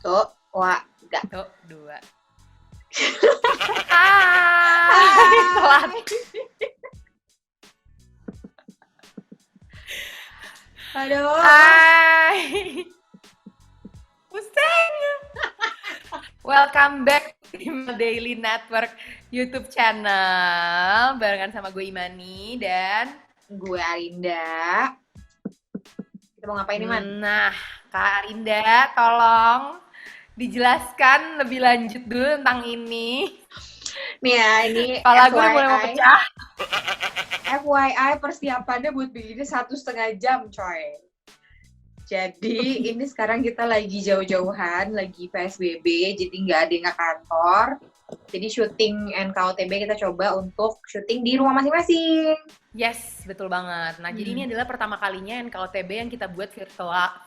Tuh, wah, enggak. Tuh, 2. Hai, telat. Aduh. Hai. Pusing. Welcome back to Email Daily Network YouTube channel barengan sama gue Imani dan Gue Arinda. Kita mau ngapain nih, Man? Nah, Kak Arinda, tolong dijelaskan lebih lanjut dulu tentang ini. Nih ya, ini Kepala gue udah mulai mau pecah. FYI persiapannya buat begini 1,5 jam, coy. Jadi ini sekarang kita lagi jauh-jauhan, lagi PSBB, jadi nggak ada yang ke kantor. Jadi syuting NKOTB kita coba untuk syuting di rumah masing-masing. Yes, betul banget. Nah, jadi ini adalah pertama kalinya NKOTB yang kita buat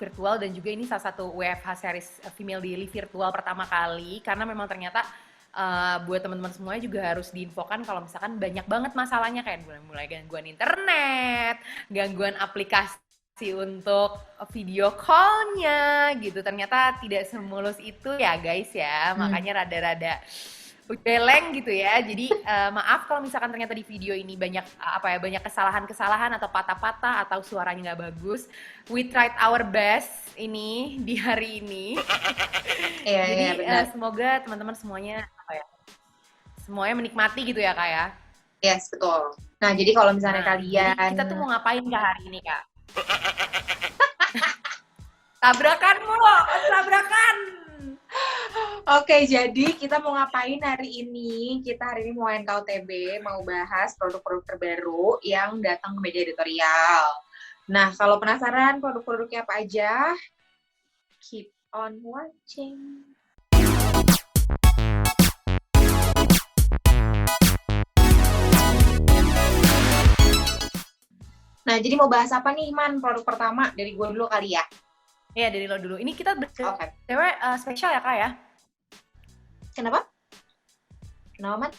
virtual dan juga ini salah satu WFH series Female Daily virtual pertama kali karena memang ternyata buat teman-teman semuanya juga harus diinfokan kalau misalkan banyak banget masalahnya kayak mulai gangguan internet, gangguan aplikasi untuk video call-nya gitu. Ternyata tidak semulus itu ya guys ya. Makanya rada-rada beleng gitu ya. Jadi maaf kalau misalkan ternyata di video ini banyak banyak kesalahan-kesalahan atau patah-patah atau suaranya nggak bagus. We tried our best ini di hari ini. Jadi semoga teman-teman semuanya semuanya menikmati gitu ya Kak ya. Yes, betul. Nah, jadi kalau misalnya kalian... Jadi kita tuh mau ngapain Kak hari ini Kak? Tabrakan mulu, tabrakan. Oke, jadi kita mau ngapain hari ini? Kita hari ini mau NKOTB, mau bahas produk-produk terbaru yang datang ke media editorial. Nah, kalau penasaran produk-produknya apa aja, keep on watching. Nah, jadi mau bahas apa nih, Man? Produk pertama dari gue dulu kali ya? Iya, dari lo dulu. Ini kita cewek spesial ya, Kak ya? Kenapa? Kenapa, Man?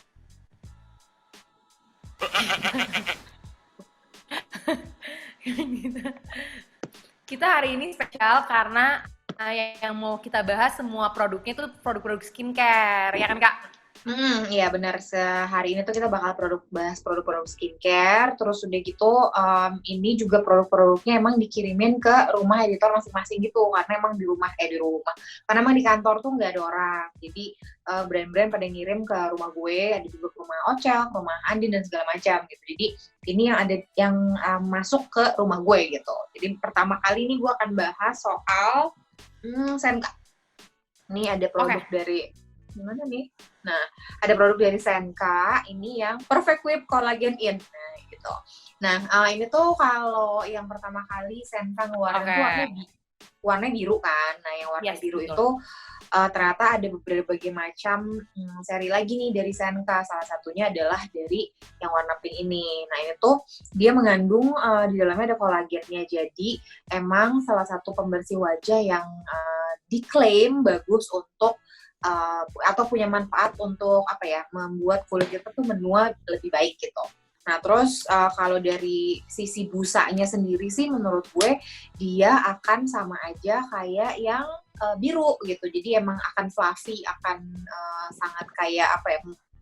Kita hari ini spesial karena yang mau kita bahas semua produknya tuh produk-produk skincare, ya kan Kak? Iya benar. Sehari ini tuh kita bakal bahas produk-produk skincare. Terus udah gitu, ini juga produk-produknya emang dikirimin ke rumah editor masing-masing gitu. Karena emang di rumah. Karena emang di kantor tuh nggak ada orang. Jadi brand-brand pada ngirim ke rumah gue, ada juga ke rumah Ocel, ke rumah Andin dan segala macam gitu. Jadi ini yang masuk ke rumah gue gitu. Jadi pertama kali ini gue akan bahas soal Senka. Ini ada produk dari gimana nih? Nah, ada produk dari Senka, ini yang Perfect Whip Collagen In. Nah, gitu. Nah, ini tuh kalau yang pertama kali Senka ngeluarin tuh warnanya biru kan. Nah, yang warna biru betul. Itu ternyata ada berbagai macam seri lagi nih dari Senka. Salah satunya adalah dari yang warna pink ini. Nah, ini tuh dia mengandung di dalamnya ada kolagennya. Jadi, emang salah satu pembersih wajah yang diklaim bagus untuk atau punya manfaat untuk membuat kulit kita tuh menua lebih baik gitu. Nah terus kalau dari sisi busanya sendiri sih menurut gue dia akan sama aja kayak yang biru gitu. Jadi emang akan fluffy, akan sangat kayak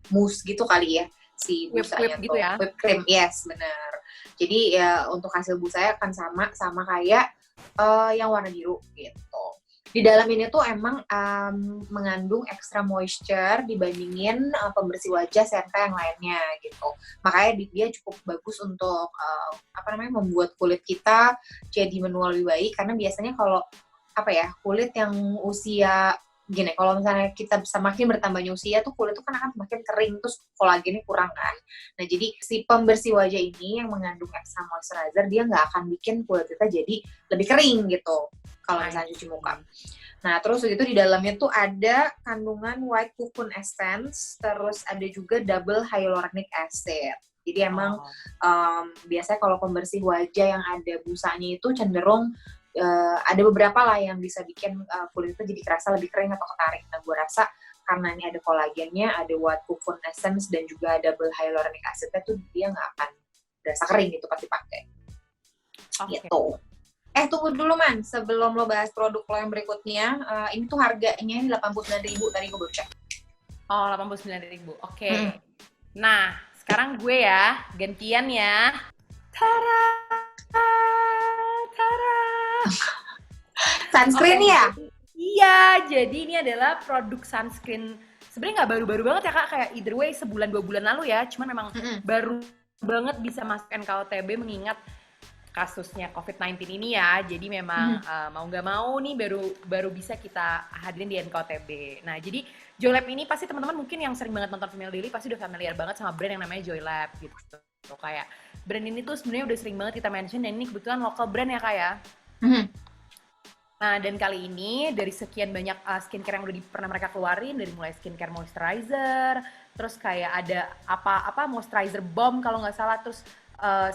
mousse gitu kali ya si busanya whip gitu ya? Whip cream, yes benar. Jadi ya untuk hasil busanya akan sama kayak yang warna biru gitu. Di dalam ini tuh emang mengandung extra moisture dibandingin pembersih wajah Senka yang lainnya gitu. Makanya dia cukup bagus untuk membuat kulit kita jadi menua lebih baik karena biasanya kalau kulit yang usia gini, kalau misalnya kita semakin bertambahnya usia tuh kulit tuh kan akan semakin kering terus kolagennya kurang kan. Nah jadi si pembersih wajah ini yang mengandung extra moisturizer dia nggak akan bikin kulit kita jadi lebih kering gitu kalau misalnya cuci muka. Nah terus begitu di dalamnya tuh ada kandungan white cocoon essence, terus ada juga double hyaluronic acid. Jadi emang biasanya kalau pembersih wajah yang ada busanya itu cenderung ada beberapa lah yang bisa bikin kulit itu jadi kerasa lebih kering atau ketarik. Nah, gue rasa karena ini ada kolagennya, ada white cocoon essence dan juga double hyaluronic acidnya tuh dia nggak akan berasa kering gitu pasti pakai. Gitu. Tunggu dulu Man, sebelum lo bahas produk lo yang berikutnya, ini tuh harganya 89.000 tadi gue baru cek. Oh, 89.000. Hmm. Oke. Nah, sekarang gue ya, gantian ya. Tara! Tara! Oke, Sunscreen ya? iya, jadi ini adalah produk sunscreen. Sebenarnya nggak baru-baru banget ya Kak, kayak either way sebulan 2 bulan lalu ya. Cuman memang Mm-mm. baru banget bisa masuk NKOTB mengingat kasusnya COVID-19 ini ya. Jadi memang Mhm. mau nggak mau nih baru bisa kita hadirin di NKOTB. Nah, jadi Joylab ini pasti teman-teman mungkin yang sering banget nonton Female Daily pasti udah familiar banget sama brand yang namanya Joylab gitu. Kayak brand ini tuh sebenarnya udah sering banget kita mention dan ini kebetulan local brand ya Kak ya. Mhm. Nah, dan kali ini dari sekian banyak skincare yang udah pernah mereka keluarin, dari mulai skincare moisturizer, terus kayak ada apa moisturizer bomb kalau nggak salah, terus uh,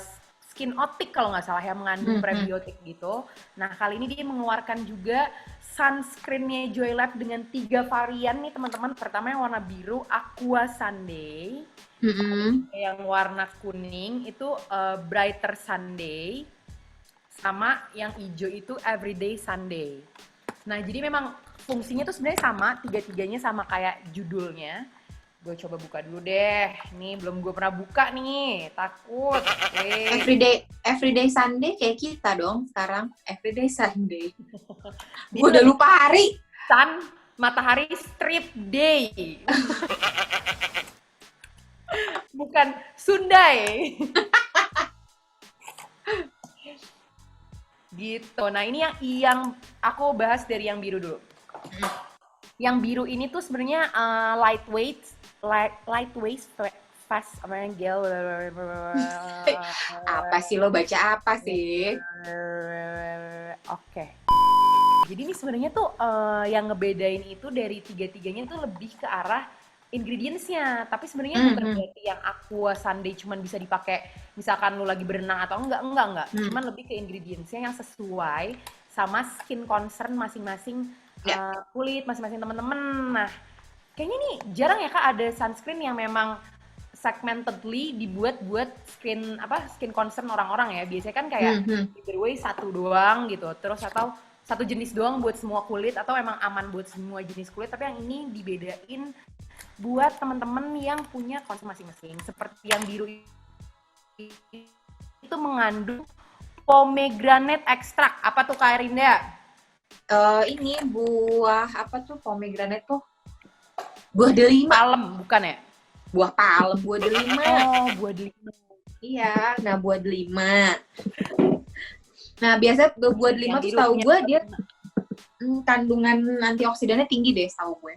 skin otik kalau nggak salah yang mengandung Mhm. prebiotik gitu. Nah, kali ini dia mengeluarkan juga sunscreennya Joylab dengan 3 varian nih teman-teman. Pertama yang warna biru, Aqua Sunday. Mhm. Yang warna kuning itu Brighter Sunday. Sama yang hijau itu Everyday Sunday. Nah, jadi memang fungsinya tuh sebenarnya sama, tiga-tiganya sama kayak judulnya. Gue coba buka dulu deh. Nih, belum gue pernah buka nih. Takut. Everyday Sunday kayak kita dong sekarang. Everyday Sunday. Dia Gue udah lebih lupa hari. sun, matahari strip day. Bukan Sundai. Gitu. Nah, ini yang aku bahas dari yang biru dulu. Yang biru ini tuh sebenarnya lightweight, fast gel. Apa sih lo baca apa sih? Oke. Jadi ini sebenarnya tuh yang ngebedain itu dari tiga-tiganya tuh lebih ke arah ingredients-nya. Tapi sebenarnya bukan berarti yang Aqua Sunday cuman bisa dipakai misalkan lu lagi berenang atau enggak. Cuman lebih ke ingredients-nya yang sesuai sama skin concern masing-masing kulit masing-masing temen-temen. Nah, kayaknya nih jarang ya Kak ada sunscreen yang memang segmentedly dibuat buat skin concern orang-orang ya. Biasanya kan kayak either way satu doang gitu. Terus atau satu jenis doang buat semua kulit atau emang aman buat semua jenis kulit, tapi yang ini dibedain buat teman-teman yang punya concern masing-masing. Seperti yang biru itu mengandung pomegranate extract. Apa tuh Kak Rinda? Ini buah apa tuh pomegranate tuh? Buah delima. Palem, bukan ya? Buah palem, buah delima. Oh, buah delima. Iya, nah buah delima. Nah, biasa buah delima tuh tahu gue dia kandungan antioksidannya tinggi deh, tahu gue.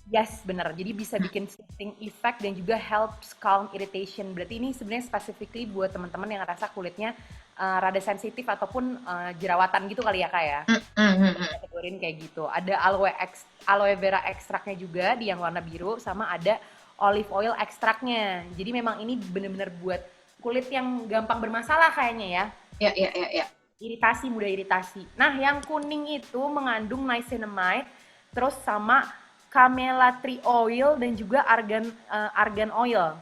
Yes, benar. Jadi bisa bikin soothing effect dan juga helps calm irritation. Berarti ini sebenarnya specifically buat teman-teman yang ngerasa kulitnya rada sensitif ataupun jerawatan gitu kali ya Kak ya. Kategorin kayak gitu. Ada aloe vera ekstraknya juga di yang warna biru sama ada olive oil ekstraknya. Jadi memang ini benar-benar buat kulit yang gampang bermasalah kayaknya ya. Ya. Iritasi, mudah iritasi. Nah, yang kuning itu mengandung niacinamide, terus sama camellia tree oil dan juga argan oil.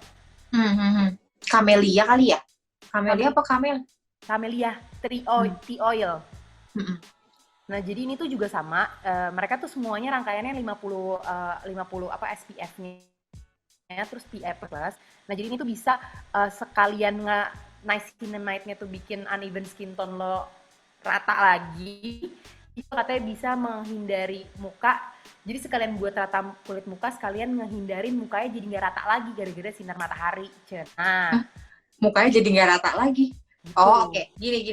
Camellia kali ya? Camellia apa camel? Camellia tree oil. Nah, jadi ini tuh juga sama. Mereka tuh semuanya rangkaiannya 50 SPF-nya, terus PA+. Nah, jadi ini tuh bisa sekalian niacinamide-nya tuh bikin uneven skin tone lo rata lagi. Itu katanya bisa menghindari muka. Jadi sekalian buat rata kulit muka, sekalian ngehindarin mukanya jadi nggak rata lagi gara-gara sinar matahari. Nah, mukanya jadi nggak rata lagi. Gitu. Oh, oke. Gini.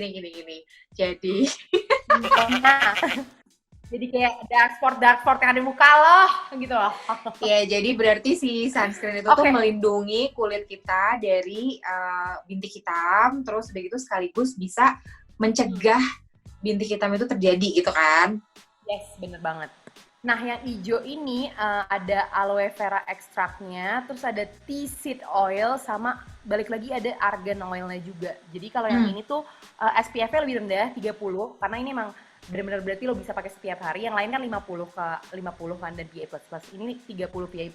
Jadi nah, jadi kayak dark spot yang ada di muka lo, gitu loh. Ya, jadi berarti si sunscreen itu tuh melindungi kulit kita dari bintik hitam, terus udah gitu sekaligus bisa mencegah bintik hitam itu terjadi gitu kan? Yes, bener banget. Nah, yang hijau ini ada aloe vera ekstraknya, terus ada tea seed oil, sama balik lagi ada argan oilnya juga. Jadi kalau yang ini tuh SPF-nya lebih rendah, 30, karena ini emang benar-benar berarti lo bisa pakai setiap hari. Yang lain kan 50 kan dan PA++. Ini 30 PA+.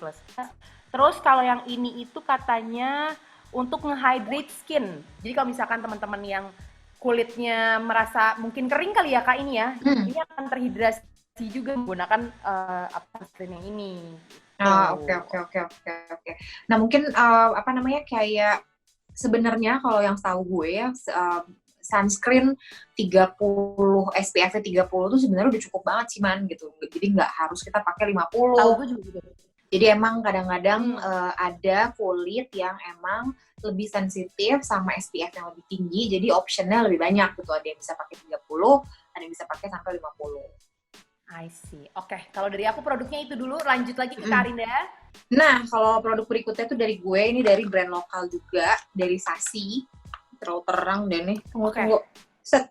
Terus kalau yang ini itu katanya untuk nge-hydrate skin. Jadi kalau misalkan teman-teman yang kulitnya merasa mungkin kering kali ya Kak ini ya, Hmm. ini akan terhidrasi juga menggunakan sunscreen yang ini. Oke, oke, oke, oke, oke. Nah, mungkin apa namanya kayak sebenarnya kalau yang tahu gue ya sunscreen 30 SPF-nya 30 tuh sebenarnya udah cukup banget sih man gitu. Jadi nggak harus kita pakai Tahu 50. gue juga gitu. Jadi emang kadang-kadang ada kulit yang emang lebih sensitif sama SPF yang lebih tinggi, jadi optionnya lebih banyak gitu. Ada yang bisa pakai 30, ada yang bisa pakai sampai 50. I see. Oke, kalau dari aku produknya itu dulu, lanjut lagi ke Mm. Karinda. Nah, kalau produk berikutnya tuh dari gue, ini dari brand lokal juga, dari Sasi. Terlalu terang deh nih. Tunggu. Set.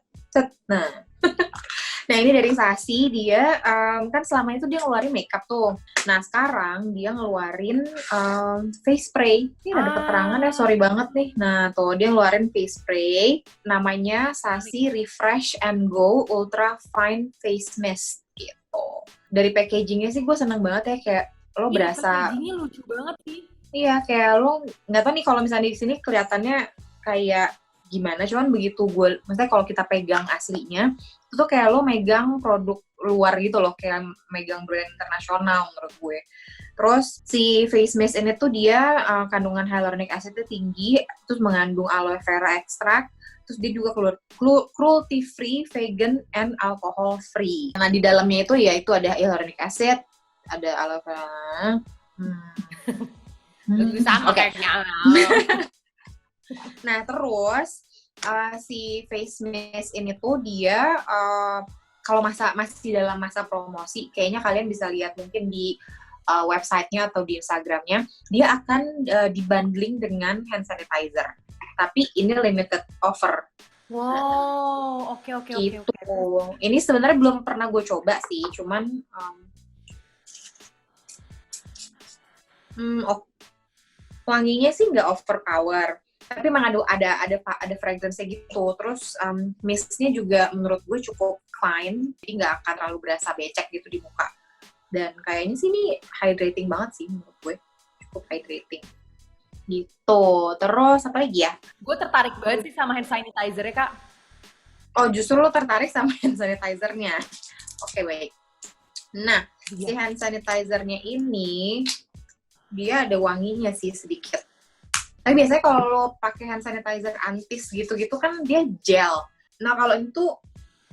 Nah. Nah, ini dari Sasi, dia kan selama itu dia ngeluarin makeup tuh. Nah, sekarang dia ngeluarin face spray. Ini ada keterangan ya, sorry banget nih. Nah, tuh dia ngeluarin face spray. Namanya Sasi Refresh and Go Ultra Fine Face Mist gitu. Dari packagingnya sih gue seneng banget ya, kayak lo berasa. Packagingnya lucu banget sih. Iya, kayak lo nggak tahu nih kalau misalnya di sini kelihatannya kayak gimana, cuman begitu gue, maksudnya kalau kita pegang aslinya, itu tuh kayak lo megang produk luar gitu loh, kayak megang brand internasional menurut gue. Terus si face mist ini tuh dia kandungan hyaluronic acidnya tinggi, terus mengandung aloe vera extract, terus dia juga cruelty free, vegan, and alcohol free. Nah di dalamnya itu ya itu ada hyaluronic acid, ada aloe vera. Sama Okay. kayaknya. Nah terus si face mist ini tuh dia kalau masih dalam masa promosi, kayaknya kalian bisa lihat mungkin di websitenya atau di Instagramnya, dia akan dibundling dengan hand sanitizer. Tapi ini limited offer. Wow, oke. Gitu. Ini sebenarnya belum pernah gue coba sih, cuman wanginya sih nggak overpower, tapi emang ada fragrance-nya gitu. Terus mistnya juga menurut gue cukup fine, jadi nggak akan terlalu berasa becek gitu di muka. Dan kayaknya sih ini hydrating banget sih menurut gue, cukup hydrating gitu. Terus apa lagi ya? Gue tertarik banget sih sama hand sanitizer-nya Kak. Oh justru lo tertarik sama hand sanitizer-nya? Oke, baik. Nah, si hand sanitizer-nya ini dia ada wanginya sih sedikit. Tapi biasanya kalau lo pakai hand sanitizer antis gitu-gitu kan dia gel. Nah kalau itu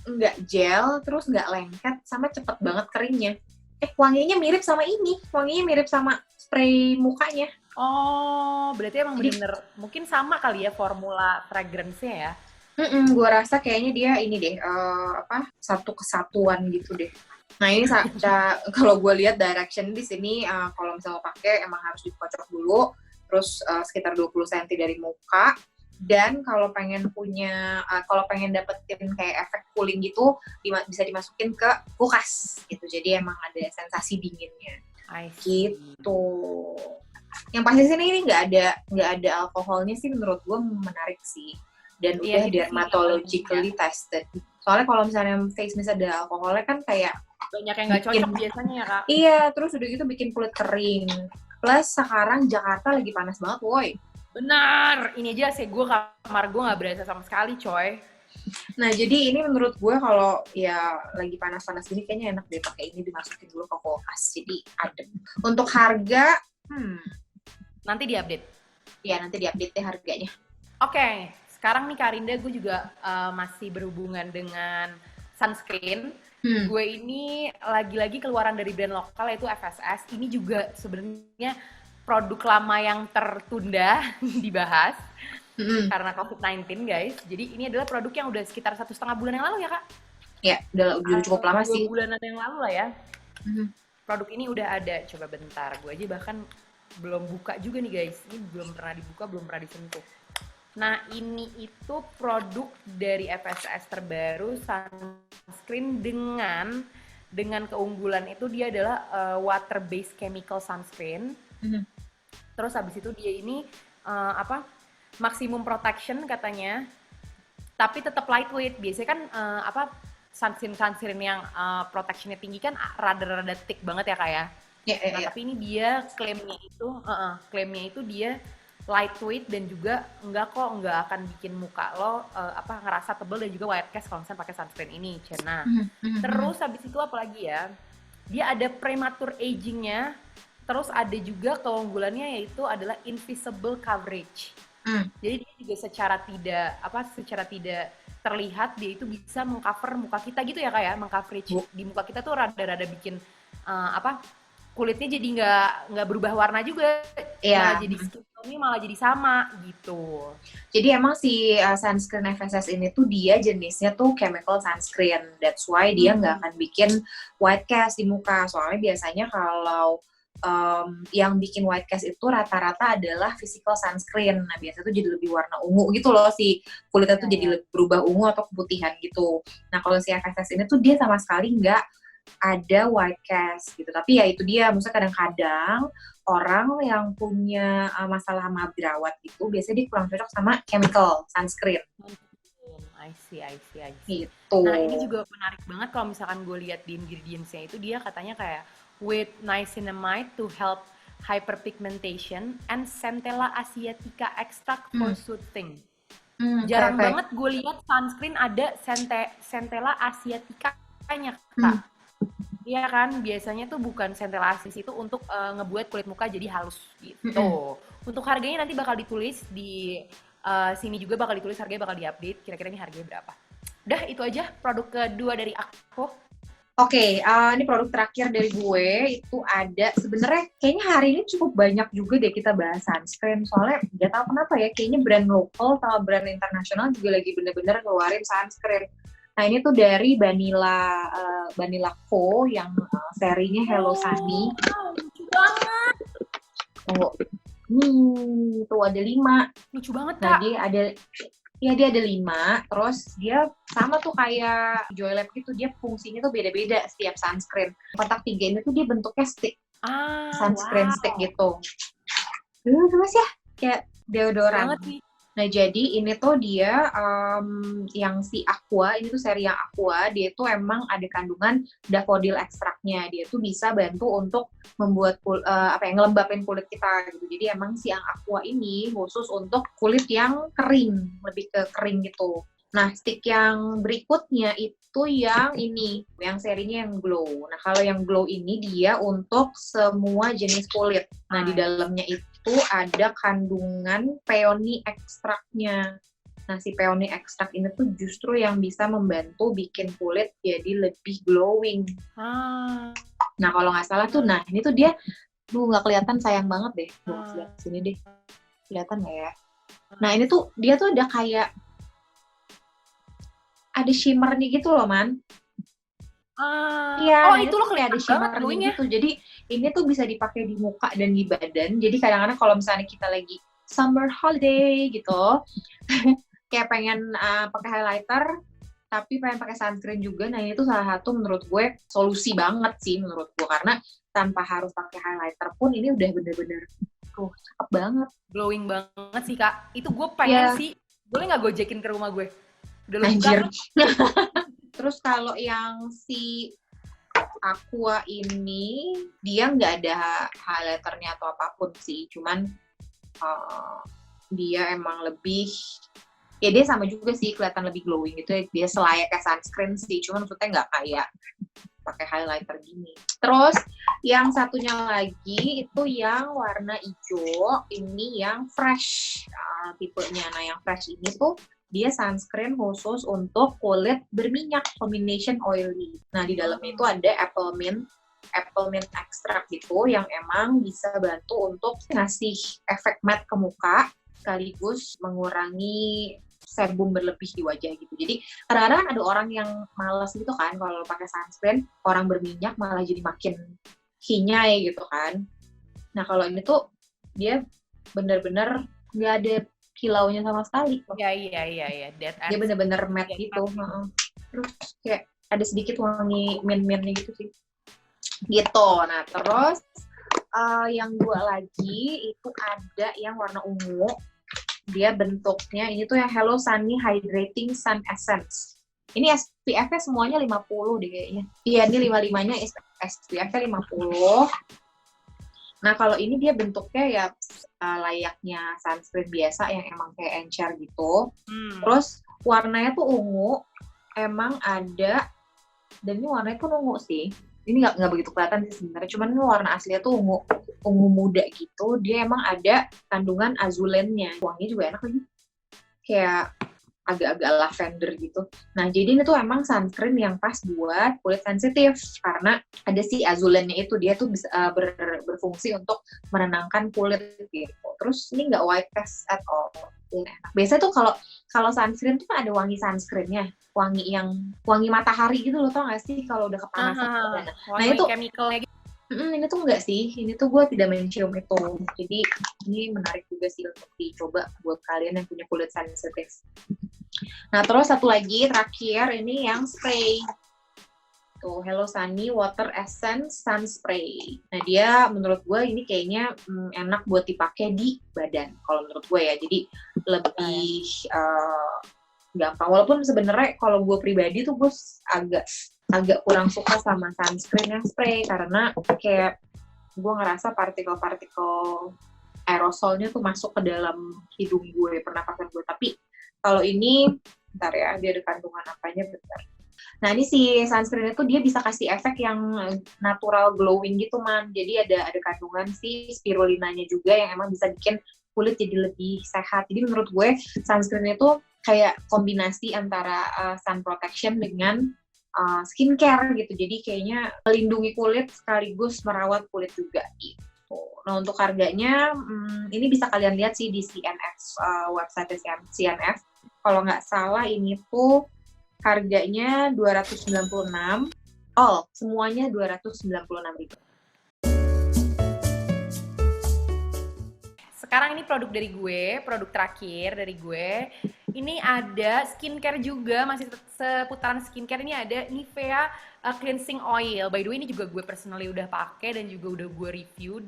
nggak gel, terus nggak lengket, sama cepet banget keringnya. Wanginya mirip sama ini, wanginya mirip sama spray mukanya. Oh, berarti emang bener-bener mungkin sama kali ya formula fragrance-nya ya? Gue rasa kayaknya dia ini deh, satu kesatuan gitu deh. Nah ini kalau gue lihat direction di sini, kalau misalnya pakai emang harus dikocok dulu, terus sekitar 20 cm dari muka. Dan kalau pengen dapetin kayak efek cooling gitu, bisa dimasukin ke kulkas gitu. Jadi emang ada sensasi dinginnya. Gitu. Yang pasti sini ini nggak ada alkoholnya sih, menurut gue menarik sih. Dan udah dermatologically tested. Soalnya kalau misalnya face mist ada alkoholnya kan kayak banyak yang nggak cocok biasanya ya Kak. Iya, terus udah gitu bikin kulit kering. Plus sekarang Jakarta lagi panas banget, woi. Benar, ini aja sih kamar gue nggak berasa sama sekali, coy. Nah, jadi ini menurut gue kalau ya lagi panas-panas gini kayaknya enak deh pakai ini, dimasukin dulu ke kulkas. Jadi adem. Untuk harga, nanti diupdate. Ya, nanti diupdate deh harganya. Oke, sekarang nih Karinda, gue juga masih berhubungan dengan sunscreen. Gue ini lagi-lagi keluaran dari brand lokal yaitu FSS. Ini juga sebenarnya produk lama yang tertunda dibahas karena COVID-19 guys. Jadi ini adalah produk yang udah sekitar 1,5 bulan yang lalu ya Kak? Ya, udah cukup lama sih. 2 bulanan yang lalu lah ya. Produk ini udah ada, coba bentar. Gue aja bahkan belum buka juga nih guys. Ini belum pernah dibuka, belum pernah disentuh. Nah ini itu produk dari FSS terbaru, sunscreen dengan keunggulan itu dia adalah water based chemical sunscreen. Terus habis itu dia ini maximum protection katanya, tapi tetap lightweight. Biasanya kan sunscreen yang protectionnya tinggi kan rada-rada thick banget ya Kak ya. Tapi ini dia klaimnya itu dia lightweight dan juga nggak akan bikin muka lo ngerasa tebel dan juga white cast kalau misalnya pakai sunscreen ini, Cena. Terus habis itu apa lagi ya? Dia ada premature aging-nya. Terus ada juga keunggulannya yaitu adalah invisible coverage. Jadi dia juga secara tidak terlihat dia itu bisa mengcover muka kita gitu ya kayak mengcoverage di muka kita tuh rada-rada bikin kulitnya jadi nggak berubah warna juga, malah jadi skin tone-nya malah jadi sama gitu. Jadi emang si sunscreen FSS ini tuh dia jenisnya tuh chemical sunscreen, that's why dia nggak akan bikin white cast di muka. Soalnya biasanya kalau yang bikin white cast itu rata-rata adalah physical sunscreen. Nah biasanya tuh jadi lebih warna ungu gitu loh, si kulitnya tuh jadi berubah ungu atau keputihan gitu. Nah kalau si FSS ini tuh dia sama sekali nggak ada white cast gitu. Tapi ya itu dia, maksudnya kadang-kadang orang yang punya masalah sama jerawat itu biasanya dia kurang cocok sama chemical sunscreen. I see. Gitu. Nah ini juga menarik banget kalau misalkan gue lihat di ingredients-nya itu dia katanya kayak with niacinamide to help hyperpigmentation and Centella asiatica extract for soothing. Jarang banget gue lihat sunscreen ada Centella asiatica-nya, Kak. Iya kan, biasanya tuh bukan Centella asiatica itu untuk ngebuat kulit muka jadi halus gitu. Untuk harganya nanti bakal ditulis di sini juga bakal ditulis harganya, bakal diupdate. Kira-kira ini harganya berapa? Udah, itu aja produk kedua dari aku. Oke, ini produk terakhir dari gue itu ada sebenarnya kayaknya hari ini cukup banyak juga deh kita bahas sunscreen, soalnya nggak tahu kenapa ya, kayaknya brand lokal sama brand internasional juga lagi bener-bener ngeluarin sunscreen. Nah ini tuh dari Banila Co yang serinya Hello Sunny. Lucu banget. Tunggu, tuh ada 5. Lucu banget, Nah Kak. dia ada 5, terus dia sama tuh kayak Joylab gitu, dia fungsinya tuh beda-beda setiap sunscreen. Kotak 3 ini tuh dia bentuknya stick, sunscreen stick gitu. Mas ya, kayak deodoran. Nah jadi ini tuh dia yang si Aqua, ini tuh seri yang Aqua, dia tuh emang ada kandungan daffodil ekstraknya. Dia tuh bisa bantu untuk membuat ngelembapin kulit kita gitu. Jadi emang si yang Aqua ini khusus untuk kulit yang kering, lebih ke kering gitu. Nah stick yang berikutnya itu yang ini, yang serinya yang glow. Nah kalau yang glow ini dia untuk semua jenis kulit. Nah di dalamnya itu ada kandungan peony ekstraknya. Nah, si peony ekstrak ini tuh justru yang bisa membantu bikin kulit jadi lebih glowing. Nah, kalau nggak salah tuh, nah ini tuh dia, nggak kelihatan, sayang banget deh. Lihat sini deh, kelihatan nggak ya? Nah, ini tuh dia tuh ada kayak ada shimmernya gitu loh, Man. Iya, itu loh kayak ada shimmernya gitu. Jadi ini tuh bisa dipakai di muka dan di badan. Jadi kadang-kadang kalau misalnya kita lagi summer holiday gitu, kayak pengen pakai highlighter, tapi pengen pakai sunscreen juga. Nah ini tuh salah satu menurut gue solusi banget sih menurut gue, karena tanpa harus pakai highlighter pun ini udah bener-bener cakep banget, glowing banget sih Kak. Itu gue pengen sih, boleh nggak gojekin ke rumah gue? Udah lo buka? Terus kalau yang si Aqua ini dia nggak ada highlighternya atau apapun sih, cuman dia emang lebih, ya dia sama juga sih kelihatan lebih glowing gitu ya, dia selayaknya sunscreen sih, cuman maksudnya nggak kayak pakai highlighter gini. Terus yang satunya lagi itu yang warna hijau, ini yang fresh tipenya. Nah yang fresh ini tuh dia sunscreen khusus untuk kulit berminyak, combination oily. Nah, di dalamnya itu ada apple mint extract gitu, yang emang bisa bantu untuk ngasih efek matte ke muka, sekaligus mengurangi sebum berlebih di wajah gitu. Jadi, kadang-kadang ada orang yang malas gitu kan, kalau pakai sunscreen, orang berminyak malah jadi makin hinyai gitu kan. Nah, kalau ini tuh, dia bener-bener nggak ada kilaunya sama sekali. Iya. Dia bener-bener matte gitu. Terus kayak ada sedikit wangi mint-mintnya gitu sih. Gitu. Nah terus yang 2 lagi itu ada yang warna ungu. Dia bentuknya ini tuh yang Hello Sunny Hydrating Sun Essence. Ini SPF-nya semuanya 50 deh kayaknya. Iya, ini 55-nya SPF-nya 50. Nah, kalau ini dia bentuknya ya layaknya sunscreen biasa yang emang kayak encer gitu. Terus warnanya tuh ungu, emang ada, dan ini warnanya pun ungu sih. Ini nggak begitu kelihatan sih sebenarnya, cuman ini warna aslinya tuh ungu muda gitu. Dia emang ada kandungan azulennya. Wanginya juga enak lagi. Kayak agak-agak lavender gitu. Nah, jadi ini tuh emang sunscreen yang pas buat kulit sensitif karena ada si azulennya itu, dia tuh bisa berfungsi untuk menenangkan kulit gitu. Terus ini nggak white cast at all. Enak. Biasanya tuh kalau sunscreen tuh kan ada wangi sunscreennya, wangi matahari gitu loh, tau gak sih kalau udah kepanasan. Nah itu chemicalnya gitu. Ini tuh enggak sih, ini tuh gue tidak mencium itu. Jadi ini menarik juga sih untuk dicoba buat kalian yang punya kulit sensitif. Nah, terus satu lagi terakhir ini yang spray. Tuh, Hello Sunny Water Essence Sun Spray. Nah, dia menurut gue ini kayaknya enak buat dipakai di badan. Kalau menurut gue ya, jadi lebih gampang. Walaupun sebenarnya kalau gue pribadi tuh gue agak kurang suka sama sunscreen yang spray karena kayak gue ngerasa partikel-partikel aerosolnya tuh masuk ke dalam hidung gue, pernapasan gue. Tapi kalau ini, bentar ya, dia ada kandungan apanya, bentar. Nah, ini si sunscreen itu dia bisa kasih efek yang natural glowing gitu, Man. Jadi ada kandungan si spirulinanya juga yang emang bisa bikin kulit jadi lebih sehat. Jadi menurut gue sunscreen itu kayak kombinasi antara sun protection dengan skincare gitu. Jadi kayaknya melindungi kulit sekaligus merawat kulit juga gitu. Nah, untuk harganya ini bisa kalian lihat sih di CNF, website CNF. Kalau nggak salah ini tuh harganya 296. Semuanya 296.000. Sekarang ini produk dari gue, produk terakhir dari gue. Ini ada skincare juga, masih seputaran skincare. Ini ada Nivea Cleansing Oil. By the way, ini juga gue personally udah pakai dan juga udah gue review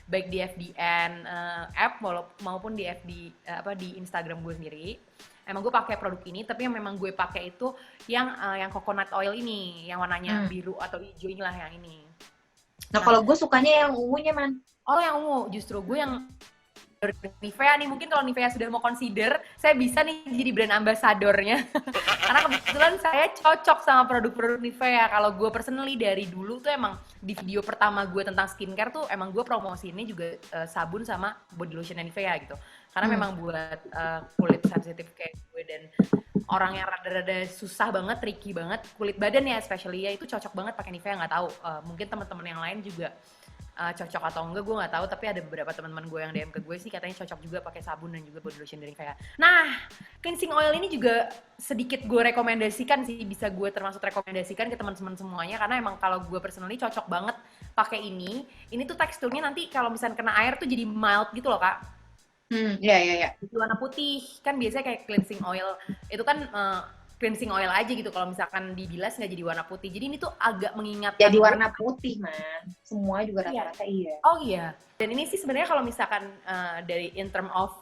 baik di FDN app maupun di di Instagram gue sendiri. Emang gue pakai produk ini, tapi yang memang gue pakai itu yang coconut oil ini, yang warnanya biru atau hijau inilah yang ini. Nah, kalau gue sukanya yang ungunya, Man. Oh, yang ungu. Justru gue yang Nivea nih, mungkin kalau Nivea sudah mau consider, saya bisa nih jadi brand ambasadornya. Karena kebetulan saya cocok sama produk-produk Nivea. Kalau gue personally dari dulu tuh emang di video pertama gue tentang skincare tuh emang gue promosiinnya juga sabun sama body lotion Nivea gitu. Karena memang buat kulit sensitif kayak gue dan orang yang rada-rada susah banget, tricky banget kulit badan ya, especially ya, itu cocok banget pakai Nivea. Nggak tahu, mungkin teman-teman yang lain juga cocok atau enggak, gue nggak tahu, tapi ada beberapa teman-teman gue yang DM ke gue sih katanya cocok juga pakai sabun dan juga body lotion dari Nivea. Nah, cleansing oil ini juga sedikit gue rekomendasikan sih, bisa gue termasuk rekomendasikan ke teman-teman semuanya karena emang kalau gue personally cocok banget pakai ini. Ini tuh teksturnya nanti kalau misalnya kena air tuh jadi mild gitu loh, Kak. Iya. Warna putih kan biasanya kayak cleansing oil itu kan cleansing oil aja gitu, kalau misalkan dibilas nggak jadi warna putih. Jadi ini tuh agak mengingatkan jadi warna putih, Man. Semua juga rata-rata iya. Oh iya. Dan ini sih sebenarnya kalau misalkan dari in term of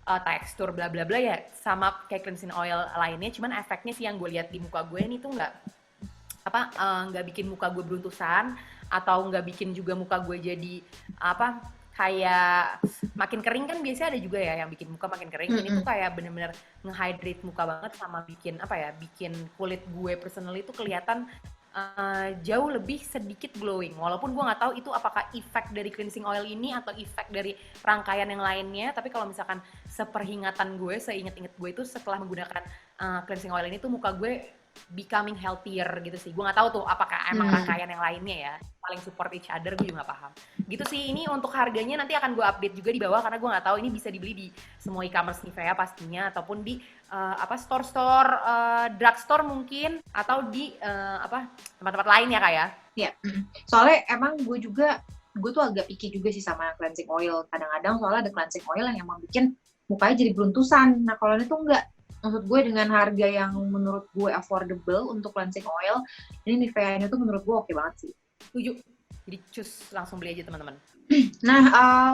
tekstur bla bla bla ya sama kayak cleansing oil lainnya, cuman efeknya sih yang gue lihat di muka gue ini tuh nggak bikin muka gue beruntusan atau nggak bikin juga muka gue jadi kayak makin kering. Kan biasanya ada juga ya yang bikin muka makin kering. Ini tuh kayak bener-bener nge-hydrate muka banget sama bikin kulit gue personally tuh kelihatan jauh lebih sedikit glowing. Walaupun gue nggak tahu itu apakah efek dari cleansing oil ini atau efek dari rangkaian yang lainnya. Tapi kalau misalkan seperhingatan gue, seinget-inget gue itu setelah menggunakan cleansing oil ini tuh muka gue becoming healthier gitu sih. Gue nggak tahu tuh apakah emang rangkaian yang lainnya ya paling support each other, gue juga nggak paham gitu sih. Ini untuk harganya nanti akan gue update juga di bawah karena gue nggak tahu ini bisa dibeli di semua e-commerce Nivea pastinya ataupun di store-store drugstore mungkin atau di tempat-tempat lain ya, Kak ya. Iya. Soalnya emang gue tuh agak picky juga sih sama cleansing oil. Kadang-kadang soalnya ada cleansing oil yang emang bikin mukanya jadi beruntusan. Nah, kalau ini tuh enggak. Maksud gue dengan harga yang menurut gue affordable untuk cleansing oil, ini Nivea ini tuh menurut gue oke banget sih. Setuju. Jadi langsung beli aja teman-teman. Nah,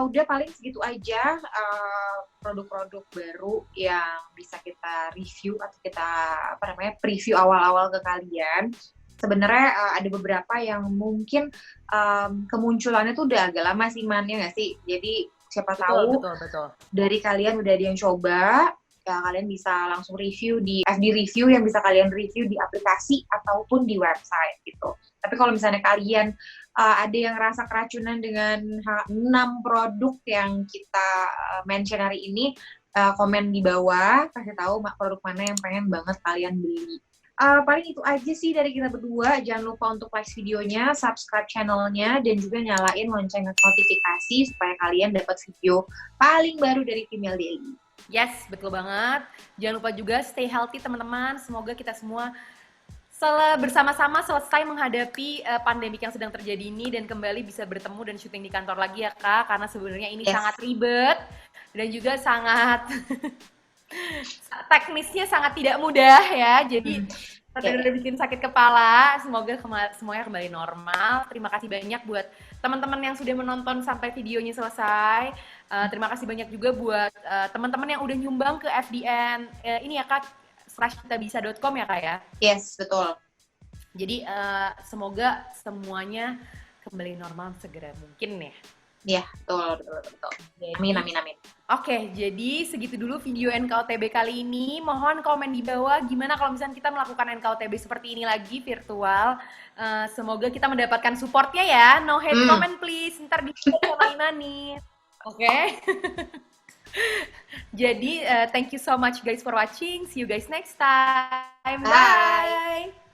udah paling segitu aja produk-produk baru yang bisa kita review atau kita preview awal-awal ke kalian. sebenarnya ada beberapa yang mungkin kemunculannya tuh udah agak lama sih Man, ya nggak sih? Jadi siapa tahu Betul. dari kalian udah ada yang coba, ya kalian bisa langsung review di FB review yang bisa kalian review di aplikasi ataupun di website gitu. Tapi kalau misalnya kalian ada yang rasa keracunan dengan 6 produk yang kita mention hari ini, komen di bawah, kasih tahu produk mana yang pengen banget kalian beli. Paling itu aja sih dari kita berdua. Jangan lupa untuk like videonya, subscribe channelnya, dan juga nyalain lonceng notifikasi supaya kalian dapat video paling baru dari Female Daily. Yes, betul banget. Jangan lupa juga stay healthy teman-teman. Semoga kita semua bersama-sama selesai menghadapi pandemi yang sedang terjadi ini dan kembali bisa bertemu dan syuting di kantor lagi ya Kak. Karena sebenarnya ini sangat ribet dan juga sangat teknisnya sangat tidak mudah ya. Jadi udah bikin sakit kepala. Semoga semuanya kembali normal. Terima kasih banyak buat teman-teman yang sudah menonton sampai videonya selesai. Terima kasih banyak juga buat teman-teman yang udah nyumbang ke FDN ini ya Kak, /kitabisa.com ya Kak ya? Yes, betul. Jadi semoga semuanya kembali normal segera mungkin ya. Ya, betul. Jadi, amin. Oke, jadi segitu dulu video NKOTB kali ini. Mohon komen di bawah gimana kalau misalnya kita melakukan NKOTB seperti ini lagi virtual. Semoga kita mendapatkan supportnya ya. No hate comment please. Ntar di sama Imani. Oke. Jadi thank you so much guys for watching. See you guys next time. Bye.